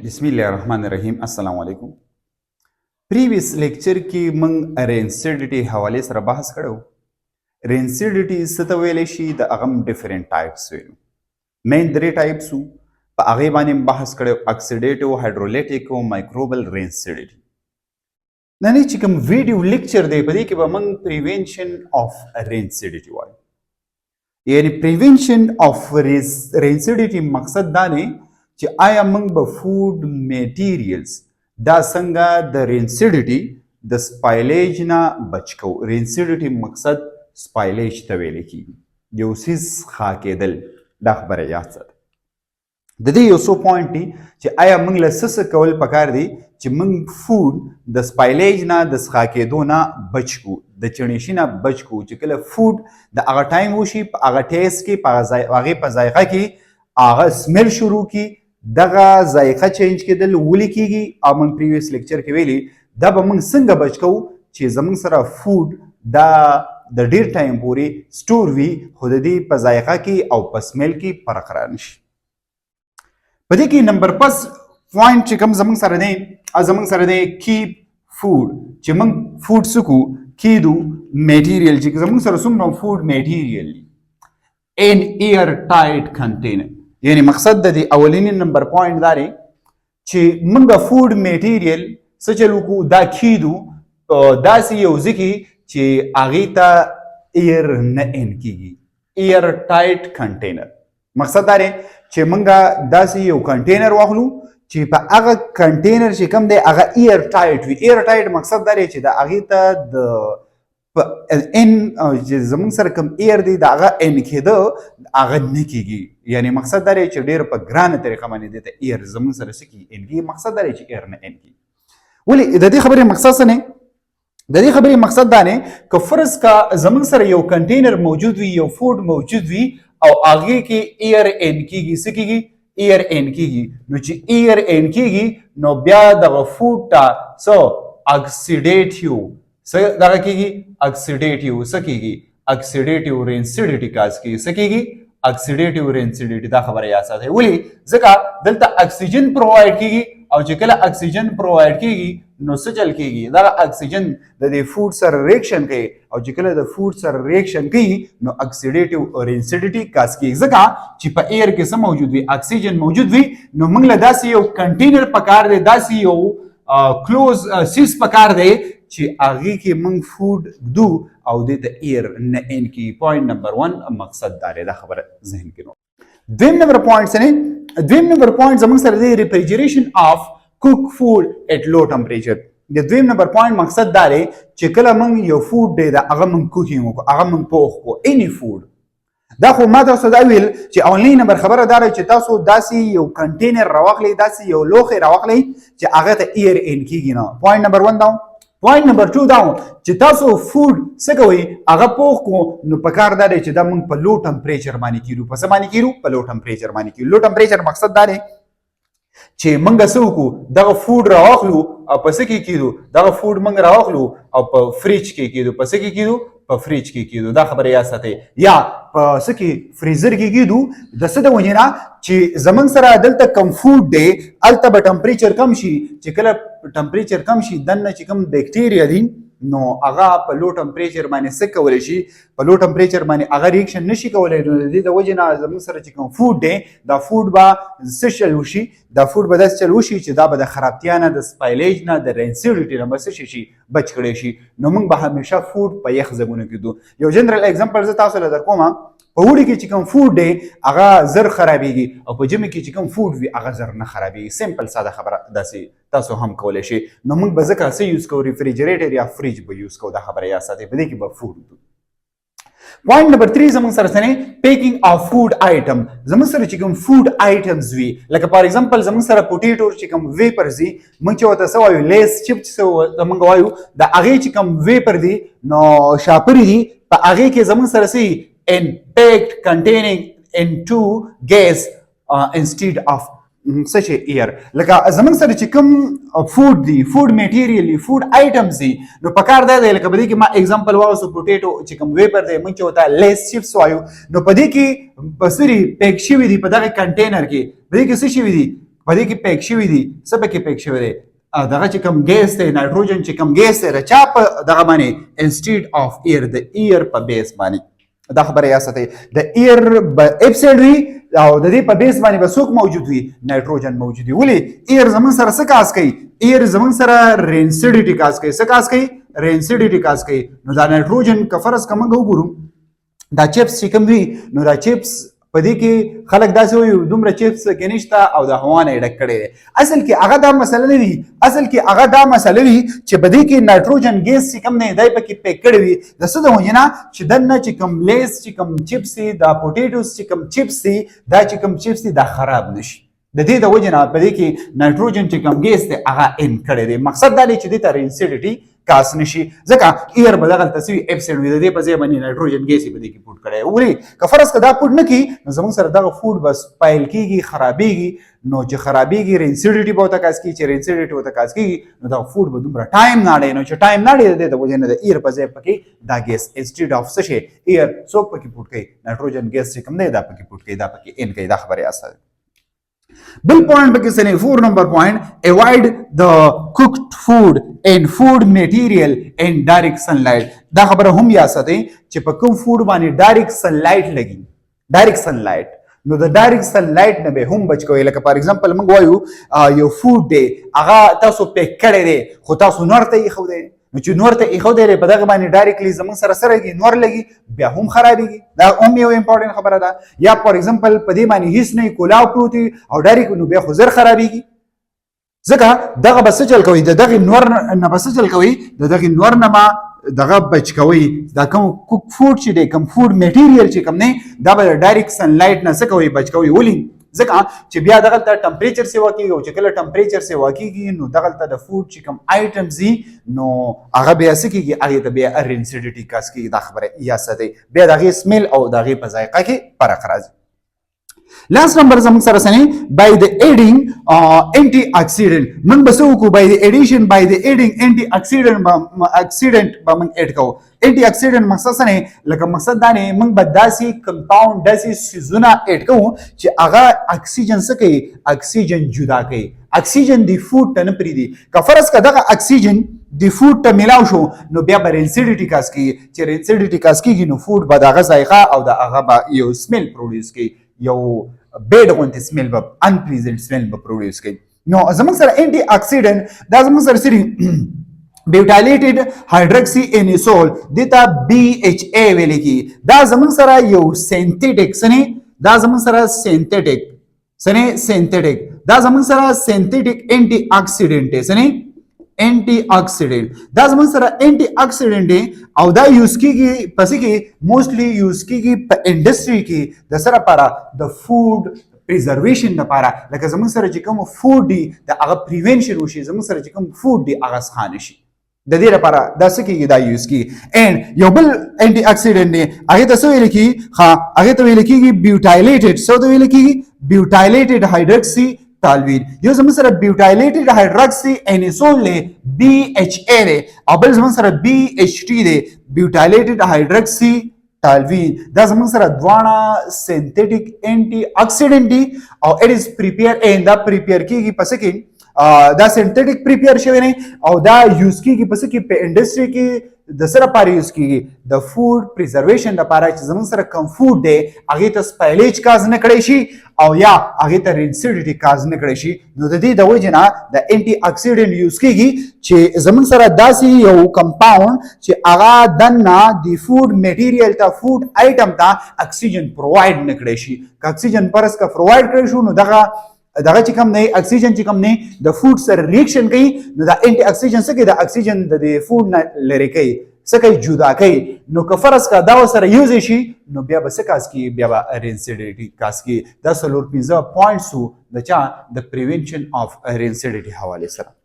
बिस्मिल्लाहिर्रहमानिर्रहीम अस्सलाम वालेकुम। प्रीवियस लेक्चर की मंग रेंसिडिटी हवाले सर बहस करो। रेंसिडिटी सतवेले she the Agam different types Velu मेन दरे टाइप्स प आगे बाने बहस करो ऑक्सीडेटिव हाइड्रोलिटिक और माइक्रोबल रेंसिडिटी ननी चिकम वीडियो लेक्चर दे पदी कि मंग प्रिवेंशन ऑफ रेंसिडिटी वाली यानी प्रिवेंशन ऑफ रेंसिडिटी मकसद दाने چې آیا موږ به فود میټیریلز دا څنګه د رینسیډیټي د سپایلیج نه بچ کوو. رینسیډیټي مقصد سپایلیج ته ویل کیږي، یو څیز ښه کېدل. دا خبره یاد ساته. د دې یو څو پوینټ دي چې آیا موږ له څه کول پکار دي چې موږ فود د سپایلیج نه د ښه کېدو نه بچ کوو، د چڼېشي نه بچ کوو. چې کله فود د هغه ټایم وشي په هغه ټیسټ کې په هغې په ذایقه کې هغه سمیل شروع کی دغه ذایقه چینج کېدل ولې کېږي او موږ پریویس لیکچر کې ویلي دا به موږ څنګه بچ کوو چې زموږ سره فود دا د ډېر ټایم پورې سټور وي خو د دې په ذایقه کې او په سمیل کې فرق رانشي. په دې کې نمبر پس پوینټ چې کوم زموږ سره دی کیپ فود، چې موږ فود څه کوو کیدو میټیریل چې زموږ سره څومره فود میټیریل دي ان ایر ټایټ کنټینر. یعنی مقصد د دې اولینی نمبر پوینټ دا دی چې موږ فود میټیریل څه چلو کو دا کیدو داسې یو ځای کې چې هغې ته ایر نه ان کیږي، ایر ټایټ کنټینر. مقصد دا دی چې موږ داسې یو کنټینر واخلو چې په هغه کنټینر چې کوم دی هغه ایر ټایټ وي. ایر ټایټ مقصد دا دی چې د هغې ته د ان چې زموږ سره کوم ایر دی د هغه ان کېده هغه نه کېږي. یعنی مقصد دا دی چې ډېر په ګرانه طریقه باندې دې ته ایر زموږ سره څه کېږي ان کېږي. مقصد دا دی چې ایر نه ان کېږي. ولې د دې خبرې مقصد څه نه؟ د دې خبرې مقصد دا نه که فرض کا زموږ سره یو کنټینر موجود وي، یو فود موجود وي او هغې کې ایر ان کېږي. څه کېږي؟ ایر ان کېږي. نو چې ایر ان کېږي نو بیا دغه فود ته څه اکسیډیټیو څه دغه کېږي اکسیډیټیو څه کېږي اکسیډیټیو رینسیډیټي کاز کېږي. څه کېږي اکسیډیټیو رینسیډیټي. دا خبره یاد ساتئ. ولې ځکه دلته اکسیجن پرووایډ کېږي او چې کله اکسیجن پرووایډ کېږي نو څه چل کېږي دا اکسیجن د دې فود سره ریاکشن کوي او چې کله د فود سره ریاکشن کوي نو اکسیډیټیو رینسیډیټي کاز کېږي. ځکه چې په ایر کې څه موجود وي اکسیجن موجود وي نو موږ له داسې یو کنټینر پکار دی، داسې یو کلوز سیس پکار دی چې هغې کې موږ فود ږدو او دې ته ایر نه ان کېږي. پوینټ نمبر 1 مقصد دا دی. دا خبره ذهن کې نو. دویم نمبر پوینټ څه دی؟ دویم نمبر پوینټ زموږ سره دی ریفریجریشن آف کوک فود ایٹ لو ټمپریچر. د دویم نمبر پوینټ مقصد دا دی چې کله موږ یو فود دی د هغه موږ کوکینګ وکړو، هغه موږ پوخ کړو اني فود. دا خو ما تاسو دا ویل چې اولنی نمبر خبره دا ده چې تاسو داسې یو کنټینر راواخلئ، داسې یو لوښی راواخلئ چې هغه ته ایر ان کېږي نه. پوینټ نمبر 1 دا. پوینټ نمبر 2 دا چې تاسو فود څه کوئ هغه پوخ کو نو پکار دا دی چې دا موږ په لو ټمپریچر باندې کیرو. په څه باندې کیرو؟ په لو ټمپریچر باندې کیرو. لو ټمپریچر مقصد دا دی چې موږ څه وکړو دغه فود راواخلو او په څه کې کیدو دغه فود موږ راواخلو او په فریج کې کیدو. په څه کې کیدو؟ په فریج کې کیدو. دا خبره یاد ساتئ. یا په څه کې فریزر کې کیدو د څه د وجې نه چې زموږ سره دلته کم فود دی هلته به ټمپریچر کم شي. چې کله ټمپریچر کم شي دننه چې کوم بیکټیریا دي نو هغه په لو ټمپریچر باندې څه کولی شي، په لو ټمپریچر باندې هغه ریاکشن نشي کولی. نو د دې د وجې نه زموږ سره چې کوم فود دی دا فود به څه چل وشي، دا فود به داسې چل وشي چې دا به د خرابتیا نه، د سپایلیج نه، د رینسیډیټي نه به څه شي بچ کړی شي. نو موږ به همیشه فود په یخ ځایونو کې ږدو. یو جنرال اگزامپل زه تاسو له در کوم. په اوړي کې چې کوم فود دی هغه زر خرابېږي او په ژمي کې چې کوم فود وي هغه زر نه خرابېږي. سمپل ساده خبره داسې تاسو هم کولی شي. نو موږ به ځکه څه یوز کوو ریفریجریټر یا فریج به یوز کوو. دا خبره یاد ساتئ. په دې کې به فود ږدو. پوینټ نمبر 3 زموږ سره څه دی؟ پیکینګ اف فود آیټم. زموږ سره چې کوم فود آیټمز وي لکه فار ایگزامپل زموږ سره پوټیټو چې کوم ویپرز دي موږ چې ورته څه وایو لیس چپس موږ وایو د هغې چې کوم ویپر دي نو شاپرې دي په هغې کې زموږ سره څه in packed containing into gas instead of such a air. لکه زموږ سره چې کوم فود دي، فود میټیریل دي، فود آیټمز دي نو پکار دا دی لکه په دې کې ما اگزامپل واوسو پوټیټو چې کوم ویپر دی موږ چې ورته لیس چپس وایو نو په دې کې بسري پیک شوي دي په دغه کنټینر کې. په دې کې څه شوي دي؟ په دې کې پیک شوي دي څه پکې پیک شوی دی دغه چې کوم ګیس دی نایټروجن چې کوم ګیس دی د چا په دغه باندې انسټیډ اف ایر د ایر په بیس باندې دا خبره یاد ساتئ د ایر اپسایډ وي او د دې په بیس باندې به څوک موجود وي نایټروجن موجود وي ولې ایر زموږ سره څه کاز کوي ایر زموږ سره رینسیډیټي کاز کوي څه کاز کوي رینسیډیټي کاز کوي نو دا نایټروجن که فرض که موږ وګورو دا چپس چې کوم وي نو دا چپس په دې کې خلک داسې وایي دومره چپس کې نشته او د هوا نه یې ډک کړی دی اصل کې هغه دا مسله نه وي اصل کې هغه دا مسله وي چې په دې کې نایټروجن ګیس چې کوم دی دی پکې پیک کړی وي د څه د وجې نه چې دننه چې کوم لیس چې کوم چپس دي دا پوټیټوس چې کوم چپس دي دا چې کوم چپس دي دا خراب نشي د دې د وجې نه په دې کې نایټروجن چې کوم ګیس دی هغه ان کړی دی مقصد دا دی چې دې ته رینسیډیټي کاس نشي ځکه ایر به دغلته څه وي اپسایډ وي د دې په ځای باندې نایټروجن ګیس یې په دې کې پوټ کړی ولې که فرض که دا پوټ نه کړي نو زموږ سره دغه فوډ به سپایل کېږي خرابېږي نو چې خرابېږي رینسیډیټي به ورته کاز کېږي چې رینسیډیټي ورته کاز کېږي نو دغه فوډ به دومره ټایم نه اړوي نو چې ټایم نه اړوي د دې د وجې نه د ایر په ځای پکې دا ګیس انسټیډ اف څه شی ایر څوک پکې پوټ کوي نایټروجن ګیس چې کوم دی دا پکې پوټ کوي دا پکې ان کوي دا خبرې اسانه بل پوائنٹ پکې سنه 4 نمبر پوائنٹ اوائڈ د cooked food and food material in direct sunlight دا خبره هم یا ساتي چې په کوم فود باندې ډایرکټ سنلایټ لګي ډایرکټ سنلایټ نو د ډایرکټ سنلایټ نه به هم بچ کوی لکه فار ایگزامپل موږ وایو یو فود دی هغه تاسو پیک کړی دی خو تاسو نور ته یې خو دی نو چې نور ته ایښو دی په دغه باندې ډایرکټلی زموږ سره سره لګي نور لګي بیا هم خرابېږي دا هم یو امپورټنټ خبره ده یا فار ایگزامپل په دې باندې هیڅ نه کولاو پروت وي او ډایرکټ نو بیا خو زر خرابېږي ځکه دغه به څه چل کوي د دغې نور نه به څه چل کوي د دغې نور نه به دغه بچ کوي دا کوم کوک فوډ چې دی کوم فوډ میټیریل چې کوم دی دا به د ډایرکټ سنلایټ نه څه کوي بچ کوي ولې ځکه چې بیا دغلته ټمپریچر سیوا کېږي او چې کله ټمپریچر سیوا کېږي نو دغلته د فوډ چې کوم آیټمز دي نو هغه بیا څه کېږي هغې ته بیا رینسیډیټي کاز کېږي دا خبره یا ساتئ بیا د هغې سمیل او د هغې په ذایقه کې فرق راځي لاست نمبر زموږ سره سنې by the adding antioxidant موږ به څه وکړو by the addition by the adding antioxidant به موږ اډ کوو انټي اکسیډنټ مقصد څه نه لکه مقصد دا نه موږ به داسې کمپاوند داسې څیزونه اډ کوو چې هغه اکسیجن څه کوي اکسیجن جدا کوي اکسیجن د فوډ ته نه پرېږدي که فرض که دغه اکسیجن د فوډ ته میلاو شو نو بیا به رینسیډیټي کاز کېږي چې رینسیډیټي کاز کېږي نو فوډ به د هغه ذایقه او د هغه به یو سمیل پروډیوس کوي یو بیډ غوندې سمیل به انپلیزنټ سمیل به پروډیوس کوي نو زموږ سره انټي اکسیډنټ دا زموږ سره سری بیوټایلیټډ هایدروکسی انیسول دته BHA ویل کی دا زموږ سره یو سینتیټیک سنه دا زموږ سره سینتیټیک دا زموږ سره سینتیټیک انټي اکسیډنټ سنه انټي اکسیډنټ دا زموږ سره انټي اکسیډنټ او دا یوز کیږي پسې کې موستلی یوز کیږي په انډستری کې د سره لپاره د فود پریزرویشن لپاره لکه زموږ سره چې کوم فود دی د هغه پریونشن وشي زموږ سره چې کوم فود دی هغه ښه نشي د دې لپاره دا څه کېږي دا یوز کېږي اینډ یو بل انټي اکسیډنټ دی هغې ته څه ویل کېږي ښه هغې ته ویل کېږي بیوټایلیټډ څه ته ویل کېږي بیوټایلیټډ هایدروکسي ټالوین یو زموږ سره بیوټایلیټډ هایدروکسي انیسول دی BHA دی او بل زموږ سره BHT دی بیوټایلیټډ هایدروکسي ټالوین دا زموږ سره دواړه سینتیټیک انټي اکسیډنټ دي او اټ از پریپیر اینډ دا پریپیر کېږي په څه کې دا سینتیټیک پریپیر شوی نه او دا یوز کیږي په څه کې په انډستری کې د سره لپاره یوز کیږي د فود پریزرویشن لپاره چې زموږ سره کوم فود دی هغې ته سپایلیج کاز نه کړی شي او یا هغې ته رینسیډیټي کاز نه کړی شي نو د دې د وجې نه د انټي اکسیډنټ یوز کیږي چې زموږ سره داسې یو کمپاوند چې هغه دننه د فود میټیریل ته فود آیټم ته اکسیجن پرووایډ نه کړی شي که اکسیجن پرس که پرووایډ کړی شو نو دغه چې کوم نه اکسیجن چې کوم نه د فود سره ریاکشن کوي نو دا انټي اکسیجن څه کوي د اکسیجن د فود نه لرې کوي څه کوي جدا کوي نو که فرض که دا سره یوز شي نو بیا به څه کاز کېږي بیا به رینسیډیټي کاز کېږي دا څلور پنځه پوینټس وو د چا د پریونشن اف رینسیډیټي حوالې سره